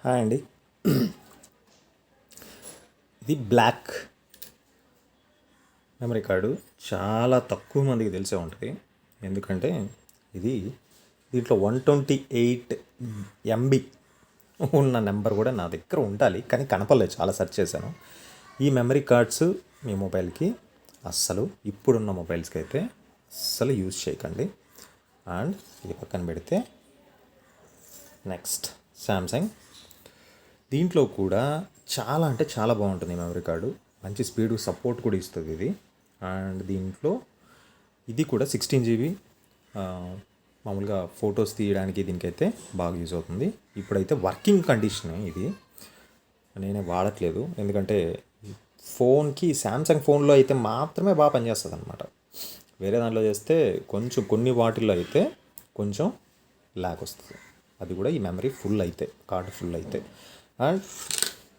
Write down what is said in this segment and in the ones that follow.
Hi అండి. ఇది black memory card. చాలా తక్కువ మందికి తెలిసే ఉంటుంది. ఎందుకంటే ఇది దీంట్లో 128 MB ఉన్న నెంబర్ కూడా నా దగ్గర ఉండాలి, కానీ కనపడలేదు. చాలా సెర్చ్ చేశాను. ఈ మెమరీ కార్డ్స్ మీ మొబైల్కి అస్సలు, ఇప్పుడున్న మొబైల్స్కి అయితే అస్సలు యూజ్ చేయకండి. అండ్ ఇది పక్కన పెడితే నెక్స్ట్ శాంసంగ్. దీంట్లో కూడా చాలా అంటే చాలా బాగుంటుంది మెమరీ కార్డు. మంచి స్పీడ్ సపోర్ట్ కూడా ఇస్తుంది ఇది. అండ్ దీంట్లో ఇది కూడా 16 GB. మామూలుగా ఫొటోస్ తీయడానికి దీనికైతే బాగా యూజ్ అవుతుంది. ఇప్పుడైతే వర్కింగ్ కండిషన్ ఇది, నేనే వాడట్లేదు. ఎందుకంటే ఫోన్కి శాంసంగ్ ఫోన్లో అయితే మాత్రమే బాగా పనిచేస్తుంది అనమాట. వేరే దాంట్లో చేస్తే కొంచెం కొన్ని వాటిల్లో అయితే కొంచెం ల్యాగ్ వస్తుంది. అది కూడా ఈ మెమరీ ఫుల్ అయితే, కార్డు ఫుల్ అయితే. అండ్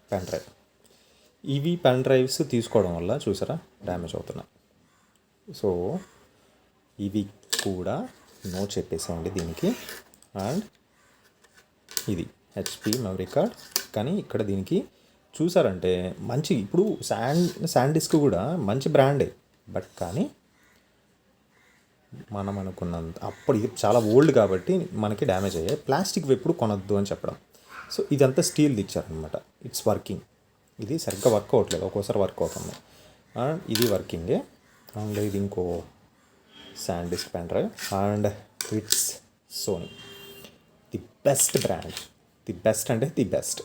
పెన్ డ్రైవ్, ఇవి పెన్ డ్రైవ్స్ తీసుకోవడం వల్ల చూసారా డ్యామేజ్ అవుతున్నాయి. సో ఇవి కూడా నో చెప్పేసామండి దీనికి. అండ్ ఇది HP మెమరీ కార్డ్, కానీ ఇక్కడ దీనికి చూసారంటే మంచి, ఇప్పుడు శాండిస్క్ కూడా మంచి బ్రాండే, బట్ కానీ మనం అనుకున్నంత అప్పుడు ఇది చాలా ఓల్డ్ కాబట్టి మనకి డ్యామేజ్ అయ్యాయి. ప్లాస్టిక్ ఎప్పుడు కొనొద్దు అని చెప్పడం. సో ఇదంతా స్టీల్ది ఇచ్చారనమాట. It's working. ఇది సరిగ్గా వర్క్ అవ్వట్లేదు, ఒక్కోసారి వర్క్ అవుతుంది. అండ్ ఇది వర్కింగే. అండ్ ఇది ఇంకో SanDisk pen drive. And it's Sony, the best brand. The best అంటే ది బెస్ట్.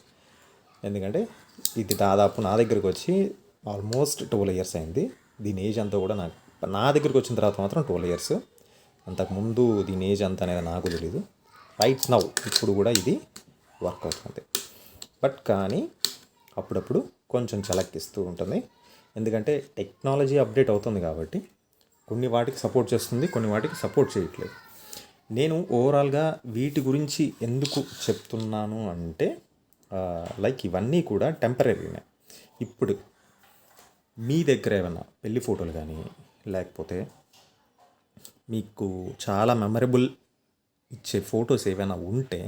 ఎందుకంటే ఇది దాదాపు నా దగ్గరికి వచ్చి ఆల్మోస్ట్ 12 years అయింది. దీని ఏజ్ అంతా కూడా నా దగ్గరికి వచ్చిన తర్వాత మాత్రం 12 years. అంతకుముందు దీని ఏజ్ అంత అనేది నాకు తెలీదు. రైట్ నౌ ఇప్పుడు కూడా ఇది వర్క్ అవుతుంది. బట్ కానీ అప్పుడప్పుడు కొంచెం చలక్కిస్తూ ఉంటుంది. ఎందుకంటే టెక్నాలజీ అప్డేట్ అవుతుంది కాబట్టి కొన్ని వాటికి సపోర్ట్ చేస్తుంది, కొన్ని వాటికి సపోర్ట్ చేయట్లేదు. నేను ఓవరాల్గా వీటి గురించి ఎందుకు చెప్తున్నాను అంటే లైక్ ఇవన్నీ కూడా టెంపరీనే. ఇప్పుడు మీ దగ్గర ఏమైనా పెళ్లి ఫోటోలు కానీ, లేకపోతే మీకు చాలా మెమరబుల్ ఇచ్చే ఫొటోస్ ఏవైనా ఉంటే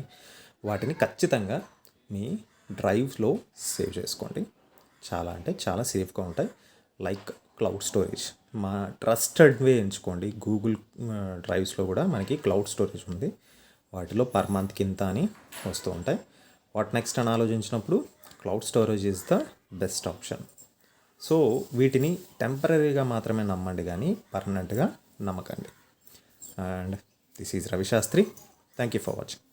వాటిని ఖచ్చితంగా మీ డ్రైవ్స్లో సేవ్ చేసుకోండి. చాలా అంటే చాలా సేఫ్గా ఉంటాయి. లైక్ క్లౌడ్ స్టోరేజ్, మా ట్రస్టెడ్ వే ఎంచుకోండి. గూగుల్ డ్రైవ్స్లో కూడా మనకి క్లౌడ్ స్టోరేజ్ ఉంది. వాటిలో పర్ మంత్కి ఇంత అని వస్తూ ఉంటాయి. వాట్ నెక్స్ట్ అని ఆలోచించినప్పుడు cloud storage is the best option. So వీటిని టెంపరీగా మాత్రమే నమ్మండి, కానీ పర్మనెంట్గా నమ్మకండి. And this is Ravi Shastri. Thank you for watching.